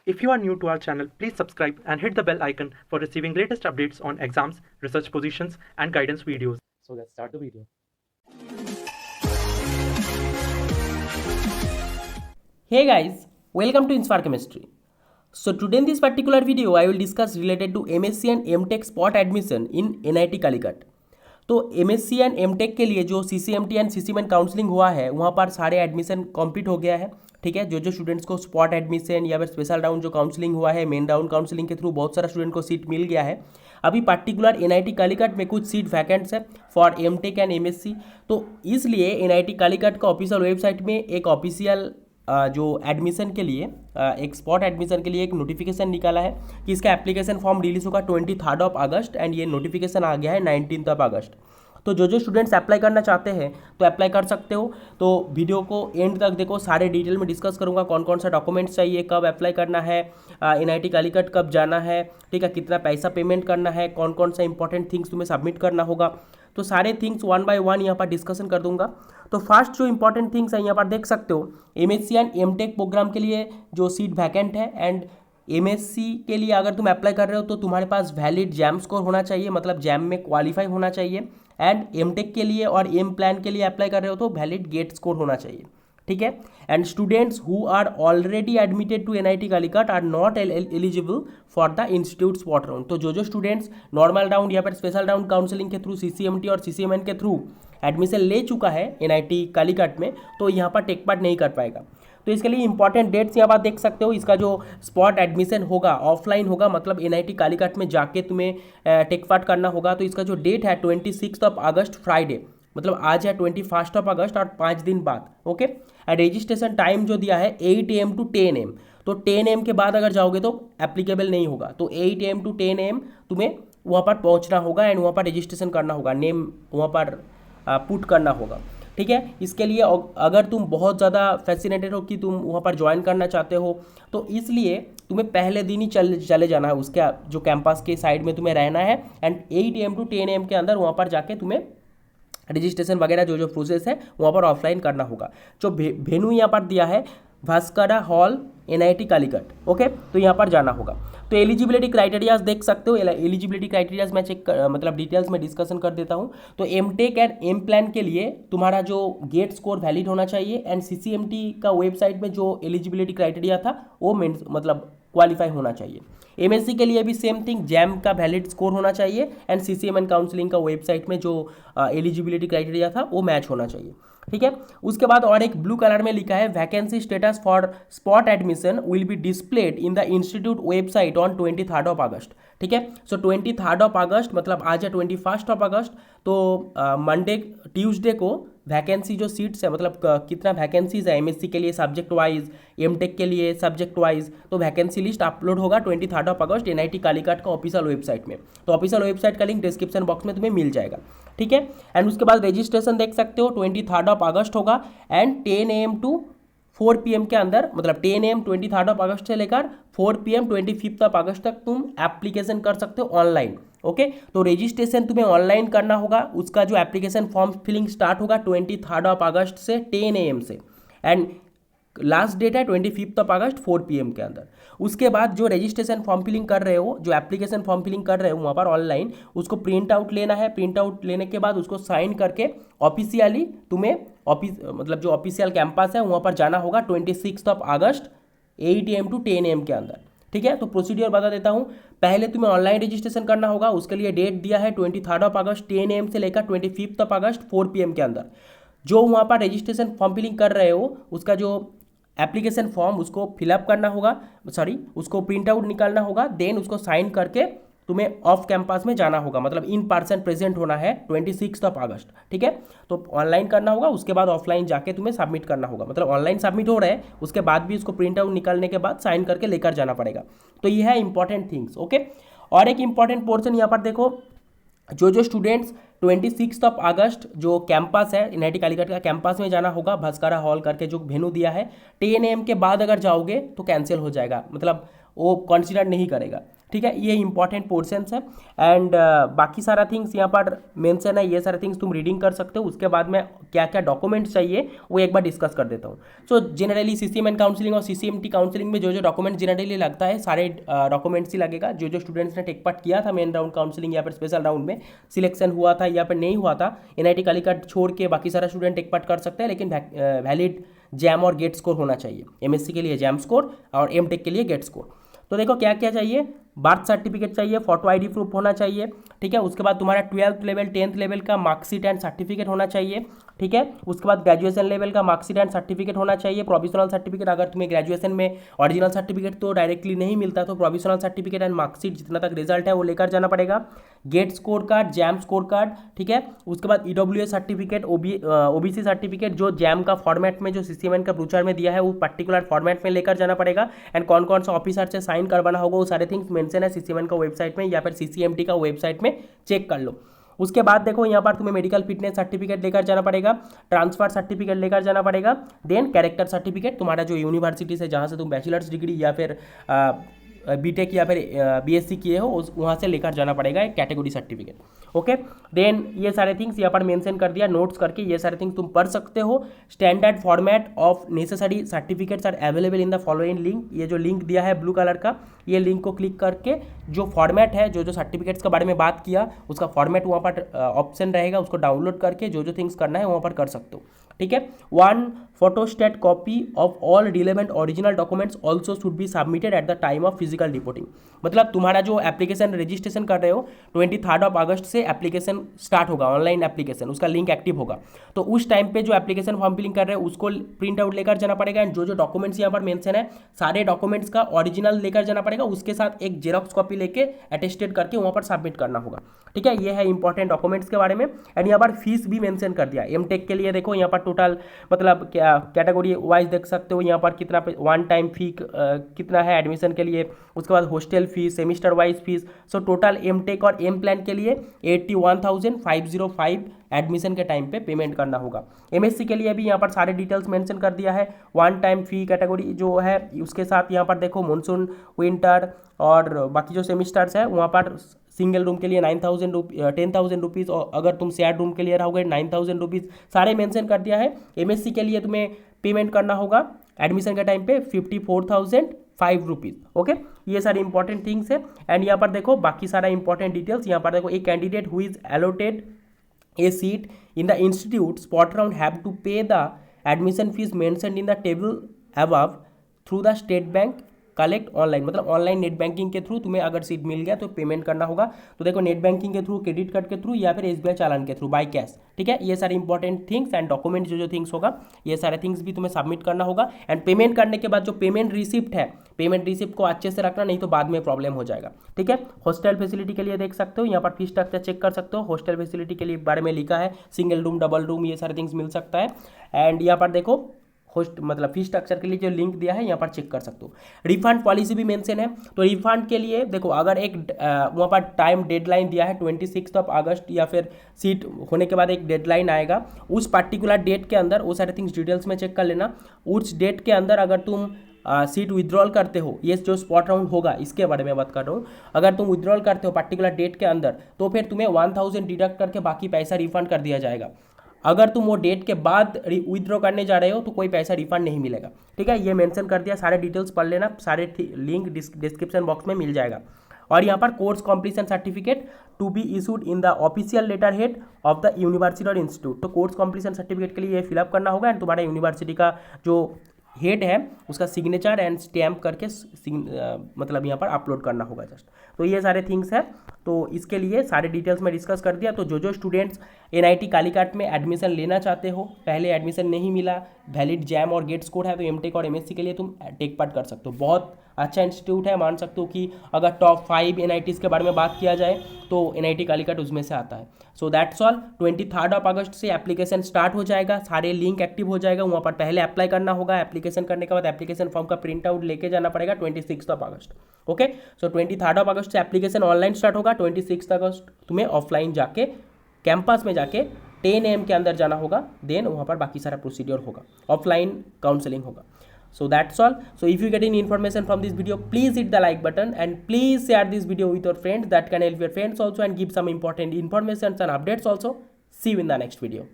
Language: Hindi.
If you are new to our channel, please subscribe and hit the bell icon for receiving latest updates on exams, research positions, and guidance videos. So let's start the video. Hey guys, welcome to Inspire Chemistry. So today in this particular video, I will discuss related to MSc and MTech spot admission in NIT Calicut. तो MSc एंड MTech के लिए जो CCMT एंड CCMN काउंसलिंग हुआ है वहाँ पर सारे एडमिशन कंप्लीट हो गया है। ठीक है, जो स्टूडेंट्स को स्पॉट एडमिशन या फिर स्पेशल राउंड जो काउंसलिंग हुआ है, मेन राउंड काउंसलिंग के थ्रू बहुत सारा स्टूडेंट को सीट मिल गया है। अभी पर्टिकुलर NIT कालीकट में कुछ सीट वैकेंट्स है फॉर MTech एंड MSc। तो इसलिए NIT कालीकट का ऑफिशियल वेबसाइट में एक ऑफिशियल जो एडमिशन के लिए एक स्पॉट एडमिशन के लिए एक नोटिफिकेशन निकाला है कि इसका एप्लीकेशन फॉर्म रिलीज होगा 23 अगस्त एंड ये नोटिफिकेशन आ गया है 19 अगस्त। तो जो स्टूडेंट्स अप्लाई करना चाहते हैं तो अप्लाई कर सकते हो। तो वीडियो को एंड तक देखो, सारे डिटेल में डिस्कस करूंगा कौन कौन सा डॉक्यूमेंट्स चाहिए, कब अप्लाई करना है, NIT कालीकट कब जाना है, ठीक है, कितना पैसा पेमेंट करना है, कौन कौन सा इंपॉर्टेंट थिंग्स तुम्हें सबमिट करना होगा। तो सारे थिंग्स वन बाय वन यहाँ पर डिस्कशन कर दूंगा। तो फर्स्ट जो इंपॉर्टेंट थिंग्स है यहाँ पर देख सकते हो, MSc एंड MTech प्रोग्राम के लिए जो सीट वैकेंट है एंड MSc के लिए अगर तुम अप्लाई कर रहे हो तो तुम्हारे पास वैलिड जैम स्कोर होना चाहिए, मतलब जैम में क्वालिफाई होना चाहिए। एंड MTech के लिए और एम प्लान के लिए अप्लाई कर रहे हो तो वैलिड गेट स्कोर होना चाहिए। ठीक है, and students who are already admitted to NIT Calicut are not eligible for the institute spot round. तो जो स्टूडेंट्स नॉर्मल राउंड या फिर स्पेशल राउंड काउंसलिंग के थ्रू CCMT और CCMN के थ्रू एडमिशन ले चुका है NIT कालीकट में, तो यहाँ पर टेक पार्ट नहीं कर पाएगा। तो इसके लिए इंपॉर्टेंट डेट्स यहाँ पर देख सकते हो। इसका जो स्पॉट एडमिशन होगा ऑफलाइन होगा, मतलब NIT कालीकट में जाके तुम्हें टेक पार्ट करना होगा। तो इसका जो डेट है 26 अगस्त फ्राइडे, मतलब आज है 21 अगस्त और 5 दिन बाद। ओके, एंड रजिस्ट्रेशन टाइम जो दिया है 8 AM to 10 AM। तो 10 AM के बाद अगर जाओगे तो एप्लीकेबल नहीं होगा। तो 8 AM to 10 AM तुम्हें वहाँ पर पहुँचना होगा एंड वहाँ पर रजिस्ट्रेशन करना होगा, नेम वहाँ पर पुट करना होगा। ठीक है, इसके लिए अगर तुम बहुत ज़्यादा फैसिनेटेड हो कि तुम वहाँ पर ज्वाइन करना चाहते हो तो इसलिए तुम्हें पहले दिन ही चले जाना है, उसके जो कैंपस के साइड में तुम्हें रहना है एंड 8 AM to 10 AM के अंदर वहाँ पर जाके तुम्हें रजिस्ट्रेशन वगैरह जो प्रोसेस है वहाँ पर ऑफलाइन करना होगा। जो वेन्यू यहाँ पर दिया है Bhaskara hall NIT Calicut. Okay, तो यहाँ पर जाना होगा। तो एलिजिबिलिटी क्राइटेरियाज देख सकते हो। एलिजिबिलिटी क्राइटेरियाज मैं मतलब डिटेल्स में डिस्कशन कर देता हूँ। तो MTech एंड एम प्लान के लिए तुम्हारा जो गेट स्कोर वैलिड होना चाहिए एंड CCMT का वेबसाइट में जो एलिजिबिलिटी क्राइटेरिया था वो मतलब क्वालिफाई होना चाहिए। MSc के लिए भी सेम थिंग, जैम का वैलिड स्कोर होना चाहिए एंड CCMN काउंसलिंग का वेबसाइट में जो एलिजिबिलिटी क्राइटेरिया था वो मैच होना चाहिए। ठीक है, उसके बाद और एक ब्लू कलर में लिखा है vacancy status for spot admission will be displayed in the institute website on 23 अगस्त। ठीक है, सो 23 अगस्त मतलब आज है 21 अगस्त। तो मंडे ट्यूसडे को वैकेंसी जो सीट्स है, मतलब कितना वैकेंसीज है MSc के लिए सब्जेक्ट वाइज, MTech के लिए सब्जेक्ट वाइज, तो वैकेंसी लिस्ट अपलोड होगा 23 अगस्त NIT कालीकट का ऑफिशियल वेबसाइट में। तो ऑफिशियल वेबसाइट का लिंक डिस्क्रिप्शन बॉक्स में तुम्हें मिल जाएगा। ठीक है, एंड उसके बाद रजिस्ट्रेशन देख सकते हो 23 अगस्त होगा एंड 10 AM to 4 PM के अंदर, मतलब 10 AM 23 अगस्त से लेकर 4 PM 25 अगस्त तक तुम एप्लीकेशन कर सकते हो ऑनलाइन। ओके, तो रजिस्ट्रेशन तुम्हें ऑनलाइन करना होगा। उसका जो एप्लीकेशन फॉर्म फिलिंग स्टार्ट होगा 23 अगस्त से 10 AM से एंड लास्ट डेट है 25 अगस्त 4 PM के अंदर। उसके बाद जो रजिस्ट्रेशन फॉर्म फिलिंग कर रहे हो, जो एप्लीकेशन फॉर्म फिलिंग कर रहे हो वहाँ पर ऑनलाइन, उसको प्रिंट आउट लेना है। प्रिंट आउट लेने के बाद उसको साइन करके ऑफिशियली तुम्हें मतलब जो ऑफिशियल कैंपस है वहाँ पर जाना होगा 26 अगस्त 8 AM to 10 AM के अंदर। ठीक है, तो प्रोसीड्यूर बता देता हूँ। पहले तुम्हें ऑनलाइन रजिस्ट्रेशन करना होगा, उसके लिए डेट दिया है 23 अगस्त 10 AM से लेकर 25 अगस्त 4 PM के अंदर। जो वहाँ पर रजिस्ट्रेशन फॉर्म फिलिंग कर रहे हो उसका जो एप्लीकेशन फॉर्म उसको फिलअप करना होगा, उसको प्रिंट आउट निकालना होगा, देन उसको साइन करके तुम्हें ऑफ कैंपस में जाना होगा, मतलब इन पर्सन प्रेजेंट होना है 26 अगस्त। ठीक है, तो ऑनलाइन करना होगा, उसके बाद ऑफलाइन जाके तुम्हें सबमिट करना होगा, मतलब ऑनलाइन सबमिट हो रहा है उसके बाद भी उसको प्रिंट आउट निकालने के बाद साइन करके लेकर जाना पड़ेगा। तो ये है इंपॉर्टेंट थिंग्स। ओके, और एक इंपॉर्टेंट पोर्शन यहाँ पर देखो, जो स्टूडेंट्स 26 अगस्त जो कैंपस है NIT कालीकट का कैंपस में जाना होगा, भास्करा हॉल करके जो वेन्यू दिया है, 10 AM के बाद अगर जाओगे तो कैंसिल हो जाएगा, मतलब वो कंसिडर नहीं करेगा। ठीक है, ये इंपॉर्टेंट पोर्शंस है। एंड बाकी सारा थिंग्स यहाँ पर मेंशन है, ये सारे थिंग्स तुम रीडिंग कर सकते हो। उसके बाद में क्या क्या डॉक्यूमेंट्स चाहिए वो एक बार डिस्कस कर देता हूँ। सो जनरली सीसीएमएन काउंसलिंग और सीसीएमटी काउंसलिंग में जो जो डॉक्यूमेंट जनरली लगता है सारे डॉक्यूमेंट्स ही लगेगा। जो जो स्टूडेंट्स ने टेक पार्ट किया था मेन राउंड काउंसलिंग या फिर स्पेशल राउंड में, सिलेक्शन हुआ था या फिर नहीं हुआ था, एनआईटी कालीकट छोड़ के बाकी सारा स्टूडेंट टेक पार्ट कर सकते हैं, लेकिन वैलिड जैम और गेट स्कोर होना चाहिए। एमएससी के लिए जैम स्कोर और एमटेक के लिए गेट स्कोर। तो देखो क्या क्या चाहिए, बर्थ सर्टिफिकेट चाहिए, फोटो आईडी प्रूफ होना चाहिए। ठीक है, उसके बाद तुम्हारा 12th लेवल 10th लेवल का मार्कशीट एंड सर्टिफिकेट होना चाहिए। ठीक है, उसके बाद ग्रेजुएशन लेवल का मार्कशीट एंड सर्टिफिकेट होना चाहिए। प्रोविजनल सर्टिफिकेट, अगर तुम्हें ग्रेजुएशन में ओरिजिनल सर्टिफिकेट तो डायरेक्टली नहीं मिलता, तो प्रोविजनल सर्टिफिकेट एंड मार्कशीट जितना तक रिजल्ट है वो लेकर जाना पड़ेगा। GATE score card, JAM score card. ठीक है, उसके बाद ईडब्ल्यूएस सर्टिफिकेट, ओबीसी सर्टिफिकेट जो जैम का फॉर्मेट में जो सीसीएमएन का ब्रोचर में दिया है वो पर्टिकुलर फॉर्मेट में लेकर जाना पड़ेगा। एंड कौन कौन सा ऑफिसर से साइन करवाना होगा वो सारे थिंग्स मेंशन है सीसीएमएन का वेबसाइट में या फिर सीसीएमटी का वेबसाइट में, चेक कर लो। उसके बाद देखो यहाँ पर तुम्हें मेडिकल फिटनेस सर्टिफिकेट लेकर जाना पड़ेगा, ट्रांसफर सर्टिफिकेट लेकर जाना पड़ेगा, देन कैरेक्टर सर्टिफिकेट, तुम्हारा जो यूनिवर्सिटी से जहाँ से तुम बैचलर्स डिग्री या फिर बीटेक या फिर बीएससी किए हो वहाँ से लेकर जाना पड़ेगा एक कैटेगरी सर्टिफिकेट। ओके, देन ये सारे थिंग्स यहाँ पर मेंशन कर दिया नोट्स करके, ये सारे थिंग्स तुम पढ़ सकते हो। Standard format of necessary certificates are available in the following link. ये जो लिंक दिया है ब्लू कलर का, ये लिंक को क्लिक करके जो फॉर्मेट है, जो जो सर्टिफिकेट्स के बारे में बात किया उसका फॉर्मेट वहाँ पर ऑप्शन रहेगा, उसको डाउनलोड करके जो जो थिंग्स करना है वहाँ पर कर सकते हो। ठीक है, 1 photostat copy of all relevant original documents also should be submitted at the time of physical reporting. मतलब तुम्हारा जो एप्लीकेशन रजिस्ट्रेशन कर रहे हो 23 अगस्त से एप्लीकेशन स्टार्ट होगा, ऑनलाइन एप्लीकेशन, उसका लिंक एक्टिव होगा। तो उस टाइम पे जो एप्लीकेशन फॉर्म फिलिंग कर रहे हो उसको प्रिंट आउट लेकर जाना पड़ेगा। एंड जो जो डॉक्यूमेंट्स यहाँ पर मेंशन है सारे डॉक्यूमेंट्स का ओरिजिनल लेकर जाना पड़ेगा, उसके साथ एक जेरॉक्स कॉपी लेके अटेस्टेड करके वहाँ पर सबमिट करना होगा। ठीक है, ये है इंपॉर्टेंट डॉक्यूमेंट्स के बारे में। एंड यहाँ पर फीस भी मेंशन कर दिया एमटेक के लिए। देखो यहाँ पर टोटल मतलब क्या कैटेगरी वाइज देख सकते हो यहाँ पर कितना वन टाइम फी कितना है एडमिशन के लिए, उसके बाद hostel fees, semester wise fees. So total MTech और एम प्लान के लिए 81,505 एडमिशन के टाइम पे पेमेंट करना होगा। एमएससी के लिए भी यहाँ पर सारे डिटेल्स मेंशन कर दिया है। वन टाइम फी कैटेगरी जो है उसके साथ यहाँ पर देखो मानसून, विंटर और बाकी जो सेमिस्टर्स है वहाँ पर सिंगल रूम के लिए 10,000 रुपीज़, और अगर तुम शेयर रूम के लिए रहोगे 9,000 रुपीज़, सारे मेंशन कर दिया है। एमएससी के लिए तुम्हें पेमेंट करना होगा एडमिशन के टाइम पे 54,005 रुपीज़। ओके, ये सारी इंपॉर्टेंट थिंग्स है। एंड यहाँ पर देखो बाकी सारा इंपॉर्टेंट डिटेल्स यहाँ पर देखो, a candidate who is allotted a seat in the institute spot round have to pay the admission fees mentioned in the table above through the state bank collect online. मतलब ऑनलाइन नेट बैंकिंग के थ्रू तुम्हें अगर सीट मिल गया तो पेमेंट करना होगा। तो देखो नेट बैंकिंग के थ्रू, क्रेडिट कार्ड के थ्रू या फिर एसबीआई चालान के थ्रू बाय कैश। ठीक है, ये सारे इंपॉर्टेंट थिंग्स एंड डॉक्यूमेंट जो जो थिंग्स होगा ये सारे थिंग्स भी तुम्हें सबमिट करना होगा। एंड पेमेंट करने के बाद जो पेमेंट रिसिप्ट है, पेमेंट रिसिप्ट को अच्छे से रखना, नहीं तो बाद में प्रॉब्लम हो जाएगा। ठीक है, हॉस्टल फैसिलिटी के लिए देख सकते हो यहाँ पर फीस स्ट्रक्चर चेक कर सकते हो। हॉस्टल फैसिलिटी के लिए बारे में लिखा है, सिंगल रूम, डबल रूम, ये सारे थिंग्स मिल सकता है। एंड यहाँ पर देखो होस्ट मतलब फीस स्ट्रक्चर के लिए जो लिंक दिया है यहाँ पर चेक कर सकते हो। रिफंड पॉलिसी भी मेंशन है। तो रिफंड के लिए देखो अगर एक वहाँ पर टाइम डेडलाइन दिया है 26 अगस्त या फिर सीट होने के बाद एक डेडलाइन आएगा, उस पर्टिकुलर डेट के अंदर वो सारे थिंग्स डिटेल्स में चेक कर लेना। उस डेट के अंदर अगर तुम सीट विड्रॉल करते हो, ये जो स्पॉट राउंड होगा इसके बारे में बात कर रहा हूँ, अगर तुम विड्रॉल करते हो पर्टिकुलर डेट के अंदर तो फिर तुम्हें 1000 डिडक्ट करके बाकी पैसा रिफंड कर दिया जाएगा। अगर तुम वो डेट के बाद विथड्रॉ करने जा रहे हो तो कोई पैसा रिफंड नहीं मिलेगा। ठीक है, ये मेंशन कर दिया, सारे डिटेल्स पढ़ लेना, सारे लिंक डिस्क्रिप्शन बॉक्स में मिल जाएगा। और यहाँ पर course completion certificate to be issued in the official letter head of the university और इंस्टीट्यूट। तो कोर्स कॉम्प्लीशन सर्टिफिकेट के लिए ये फिलअप करना होगा एंड तुम्हारा यूनिवर्सिटी का जो हेड है उसका सिग्नेचर एंड स्टैम्प करके मतलब यहाँ पर अपलोड करना होगा जस्ट। तो ये सारे थिंग्स है, तो इसके लिए सारे डिटेल्स में डिस्कस कर दिया। तो जो जो स्टूडेंट्स एनआईटी कालीकट में एडमिशन लेना चाहते हो, पहले एडमिशन नहीं मिला, वैलिड जैम और गेट स्कोर है, तो एमटेक और एमएससी के लिए तुम टेक पार्ट कर सकते हो। बहुत अच्छा इंस्टीट्यूट है, मान सकते हो कि अगर टॉप 5 एनआईटीज़ के बारे में बात किया जाए तो एनआईटी कालीकट उसमें से आता है। So that's all. 23 अगस्त से एप्लीकेशन स्टार्ट हो जाएगा, सारे लिंक एक्टिव हो जाएगा, वहाँ पर पहले अप्लाई करना होगा। एप्लीकेशन करने के बाद एप्लीकेशन फॉर्म का प्रिंट आउट लेके जाना पड़ेगा 26 अगस्त। ओके, सो 23 अगस्त से एप्लीकेशन ऑनलाइन स्टार्ट होगा, 26 अगस्त तुम्हें ऑफलाइन जाके कैंपस में जाके 10 AM के अंदर जाना होगा, देन वहाँ पर बाकी सारा प्रोसीड्योर होगा, ऑफलाइन काउंसलिंग होगा। So that's all. So if you get any information from this video, please hit the like button and please share this video with your friends. That can help your friends also and give some important information and updates also. See you in the next video.